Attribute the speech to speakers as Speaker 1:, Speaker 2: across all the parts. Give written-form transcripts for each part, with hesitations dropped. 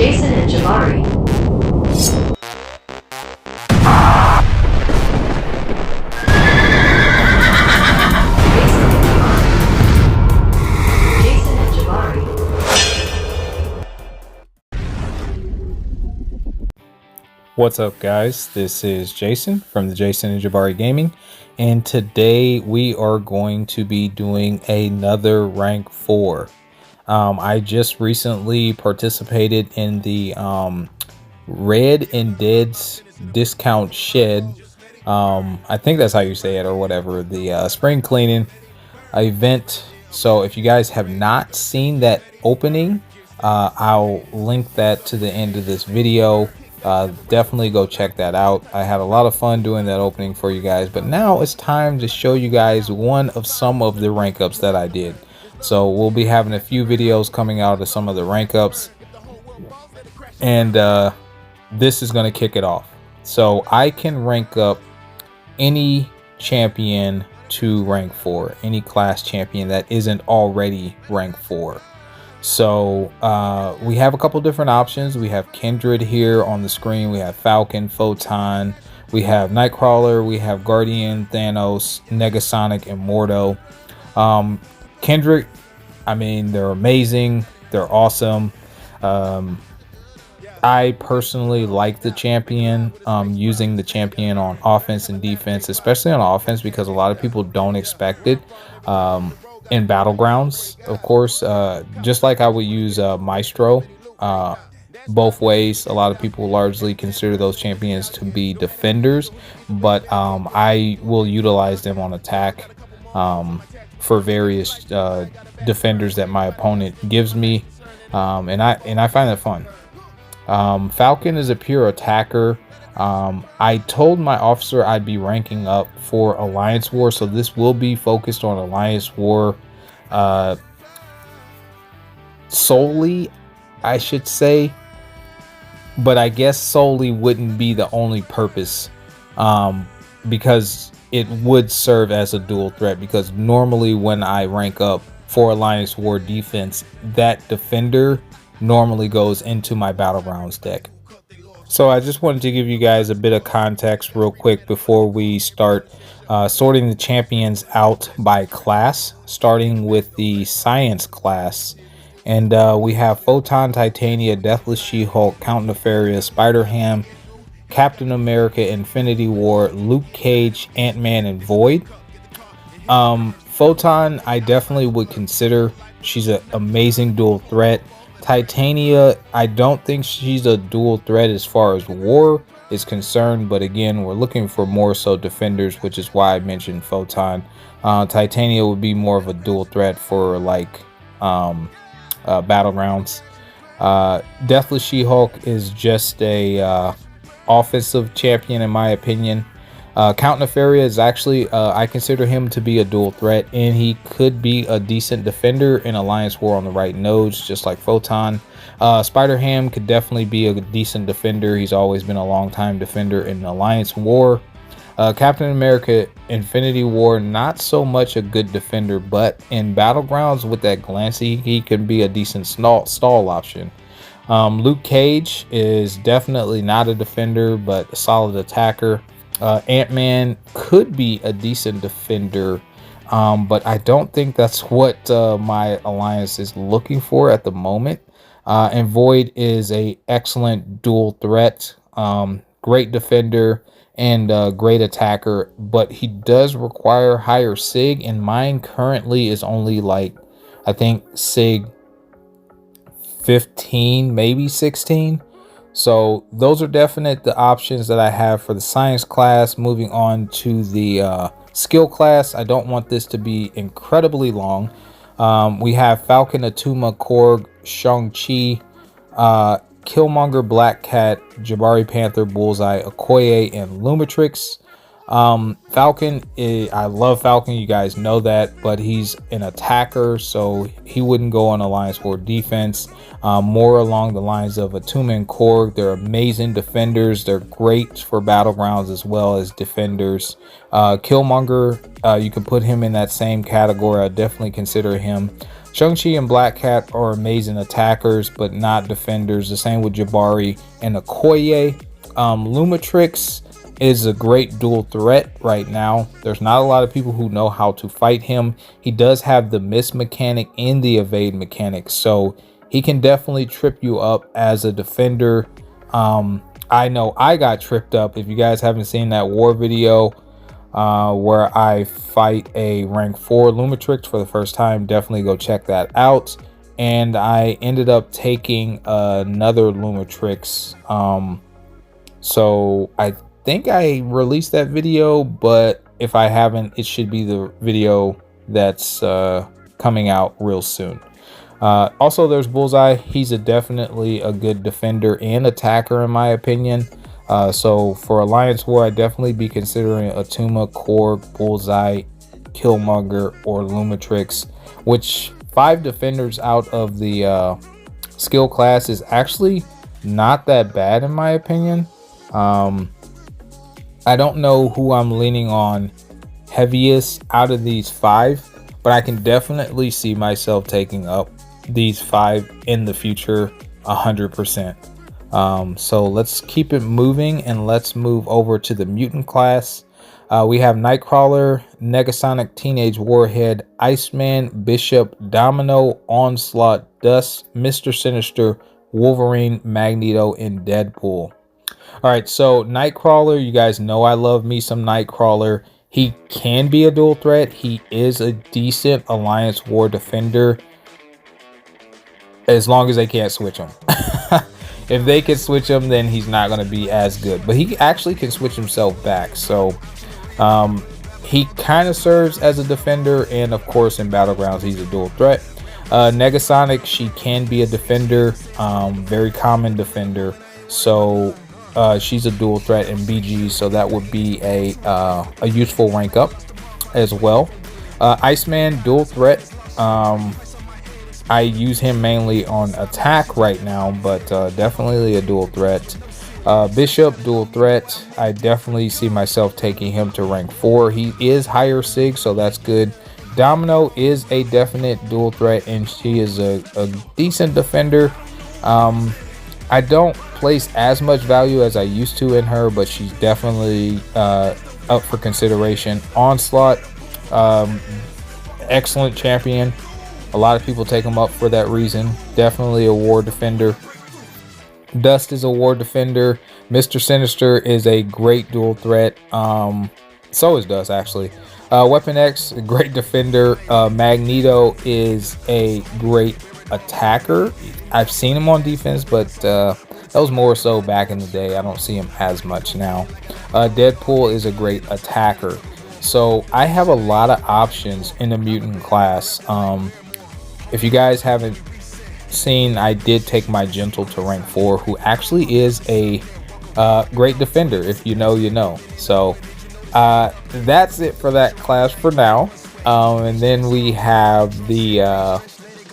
Speaker 1: Jason and Jabari. Jason and Jabari.
Speaker 2: What's up, guys? This is Jason from the Jason and Jabari Gaming, and today we are going to be doing another rank 4. I just recently participated in the Red and Dead's discount shed. I think that's how you say it, or whatever, the spring cleaning event. So if you guys have not seen that opening, I'll link that to the end of this video. Definitely go check that out. I had a lot of fun doing that opening for you guys, but now it's time to show you guys one of some of the rank ups that I did. So we'll be having a few videos coming out of some of the rank ups, and this is going to kick it off. So I can rank up any champion to rank 4, any class champion that isn't already rank 4. So we have a couple different options. We have Kindred here on the screen. We have Falcon, Photon. We have Nightcrawler. We have Guardian, Thanos, Negasonic, and Mordo. Kindred, I mean, they're amazing. They're awesome. I personally like the champion, using the champion on offense and defense, especially on offense, because a lot of people don't expect it. In Battlegrounds, of course, just like I would use Maestro both ways. A lot of people largely consider those champions to be defenders, but I will utilize them on attack for various defenders that my opponent gives me, and I find that fun. Falcon is a pure attacker. I told my officer I'd be ranking up for Alliance War, so this will be focused on Alliance War solely, I should say, but I guess solely wouldn't be the only purpose, because it would serve as a dual threat, because normally when I rank up for Alliance War defense, that defender normally goes into my Battlegrounds deck. So I just wanted to give you guys a bit of context real quick before we start sorting the champions out by class, starting with the Science class. And we have Photon, Titania, Deathless She-Hulk, Count Nefaria, Spider-Ham, Captain America, Infinity War, Luke Cage, Ant-Man, and Void. Photon, I definitely would consider. She's an amazing dual threat. Titania, I don't think she's a dual threat as far as war is concerned, but again, we're looking for more so defenders, which is why I mentioned Photon. Titania would be more of a dual threat for like Battlegrounds. Deathless She-Hulk is just a offensive champion in my opinion. Count Nefaria is actually, I consider him to be a dual threat, and he could be a decent defender in Alliance War on the right nodes, just like Photon. Spider-Ham could definitely be a decent defender. He's always been a long time defender in Alliance War. Captain America Infinity War, not so much a good defender, but in Battlegrounds with that Glancy, he can be a decent stall option. Luke Cage is definitely not a defender, but a solid attacker. Ant-Man could be a decent defender, but I don't think that's what my alliance is looking for at the moment. And Void is a excellent dual threat, great defender and great attacker, but he does require higher sig, and mine currently is only like, I think, sig 15, maybe 16. So those are definite the options that I have for the Science class. Moving on to the skill class, I don't want this to be incredibly long. We have Falcon, Atuma, Korg, Shang-Chi, Killmonger, Black Cat, Jabari Panther, Bullseye, Okoye, and Lumitrix. Falcon, I love Falcon, you guys know that, but he's an attacker, so he wouldn't go on Alliance War defense. More along the lines of Atuma and Korg. They're amazing defenders. They're great for Battlegrounds as well as defenders. Killmonger, you can put him in that same category. I definitely consider him Shang-Chi and Black Cat are amazing attackers, but not defenders. The same with Jabari and Okoye. Lumitrix is a great dual threat right now. There's not a lot of people who know how to fight him. He does have the miss mechanic and the evade mechanic, so he can definitely trip you up as a defender. I know I got tripped up. If you guys haven't seen that war video where I fight a rank 4 Lumitrix for the first time, definitely go check that out. And I ended up taking another Lumitrix. So I think I released that video, but if I haven't, it should be the video that's coming out real soon. Also, there's Bullseye. He's definitely a good defender and attacker in my opinion. So for Alliance War, I'd definitely be considering Atuma, Korg, Bullseye, Killmonger, or Lumitrix, which 5 defenders out of the skill class is actually not that bad in my opinion. I don't know who I'm leaning on heaviest out of these 5, but I can definitely see myself taking up these 5 in the future 100%. So let's keep it moving and let's move over to the mutant class. We have Nightcrawler, Negasonic, Teenage Warhead, Iceman, Bishop, Domino, Onslaught, Dust, Mr. Sinister, Wolverine, Magneto, and Deadpool. All right, so Nightcrawler, you guys know I love me some Nightcrawler. He can be a dual threat. He is a decent Alliance War defender, as long as they can't switch him. If they can switch him, then he's not going to be as good. But he actually can switch himself back. So he kind of serves as a defender. And of course, in Battlegrounds, he's a dual threat. Negasonic, she can be a defender. Very common defender. So she's a dual threat in BG. So that would be a useful rank up as well. Iceman, dual threat. I use him mainly on attack right now, but definitely a dual threat. Bishop, dual threat. I definitely see myself taking him to rank 4. He is higher sig, so that's good. Domino is a definite dual threat, and she is a decent defender. I don't place as much value as I used to in her, but she's definitely up for consideration. Onslaught, excellent champion. A lot of people take him up for that reason. Definitely a war defender. Dust is a war defender. Mr. Sinister is a great dual threat. So is Dust, actually. Weapon X, a great defender. Magneto is a great attacker. I've seen him on defense, but that was more so back in the day. I don't see him as much now. Deadpool is a great attacker. So I have a lot of options in the mutant class. If you guys haven't seen, I did take my Gentle to rank 4, who actually is a great defender. If you know, you know. So that's it for that class for now. And then we have the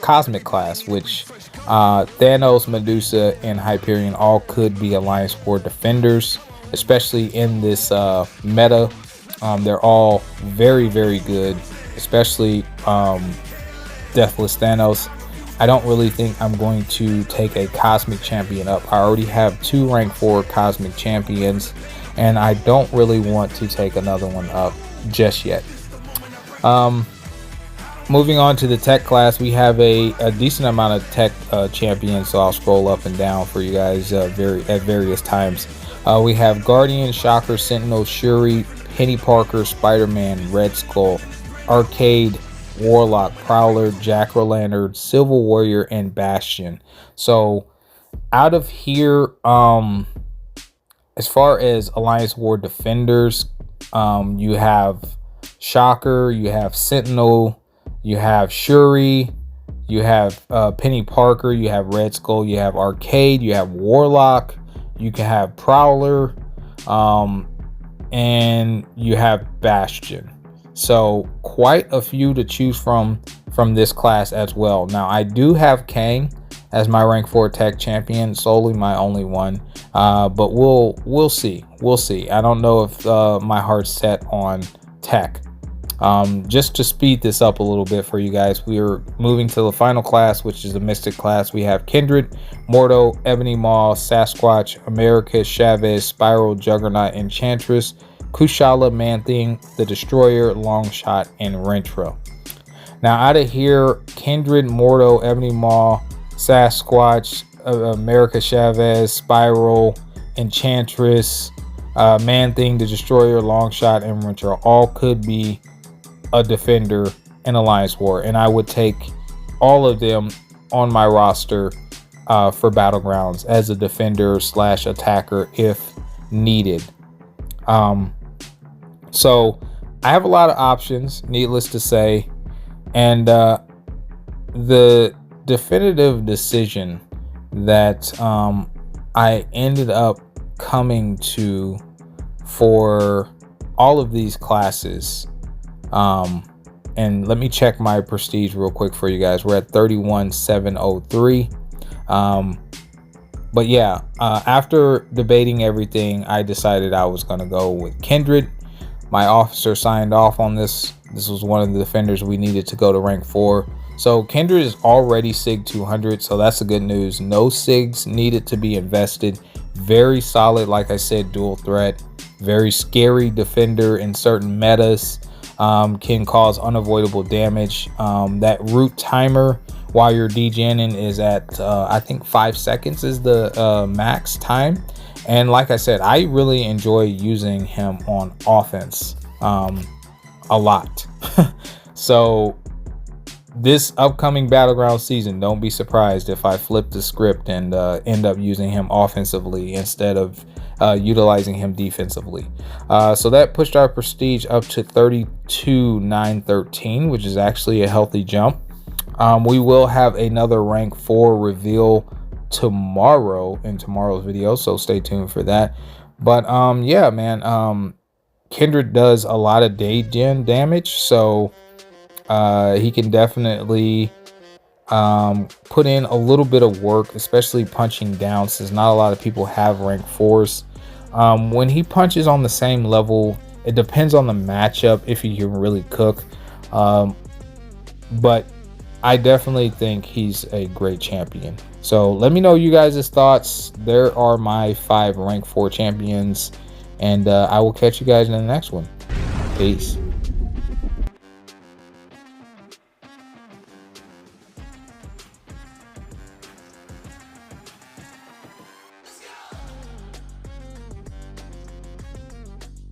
Speaker 2: Cosmic class, which Thanos, Medusa, and Hyperion all could be Alliance War defenders, especially in this meta. They're all very, very good, especially Deathless Thanos. I don't really think I'm going to take a Cosmic Champion up. I already have 2 rank 4 Cosmic Champions, and I don't really want to take another one up just yet. Moving on to the tech class, we have a decent amount of tech champions, so I'll scroll up and down for you guys at various times. We have Guardian, Shocker, Sentinel, Shuri, Penny Parker, Spider-Man, Red Skull, Arcade, Warlock, Prowler, Jack-O-Lantern, Civil Warrior, and Bastion. So out of here, as far as Alliance War defenders, you have Shocker, you have Sentinel, you have Shuri, you have Penny Parker, you have Red Skull, you have Arcade, you have Warlock, you can have Prowler, and you have Bastion. So quite a few to choose from this class as well. Now I do have Kang as my rank 4 tech champion, solely my only one. But we'll see. I don't know if my heart's set on tech. Just to speed this up a little bit for you guys, we are moving to the final class, which is the Mystic class. We have Kindred, Mordo, Ebony Maw, Sasquatch, America Chavez, Spiral, Juggernaut, Enchantress, Kushala, Man-Thing, the Destroyer, Longshot, and Rentro. Now out of here, Kindred, Mordo, Ebony Maw, Sasquatch, America Chavez, Spiral, Enchantress, Man-Thing, the Destroyer, Longshot, and Rentro all could be a defender in Alliance War, and I would take all of them on my roster for Battlegrounds as a defender slash attacker if needed. So I have a lot of options, needless to say, and the definitive decision that I ended up coming to for all of these classes, and let me check my prestige real quick for you guys. We're at 31,703. But yeah, after debating everything, I decided I was going to go with Kindred. My officer signed off on this. This was one of the defenders we needed to go to rank 4. So Kindred is already SIG 200, so that's the good news. No SIGs needed to be invested. Very solid, like I said, dual threat. Very scary defender in certain metas. Can cause unavoidable damage. That root timer while you're degenning is at I think 5 seconds is the max time. And like I said, I really enjoy using him on offense a lot. So this upcoming Battleground season, don't be surprised if I flip the script and end up using him offensively instead of utilizing him defensively. So that pushed our prestige up to 32,913, which is actually a healthy jump. We will have another rank 4 reveal tomorrow in tomorrow's video, so stay tuned for that. But yeah, man, Kindred does a lot of day gen damage, so he can definitely put in a little bit of work, especially punching down, since not a lot of people have rank 4s. When he punches on the same level, it depends on the matchup if he can really cook, but I definitely think he's a great champion. So let me know you guys' thoughts. There are my 5 rank 4 champions, and I will catch you guys in the next one. Peace.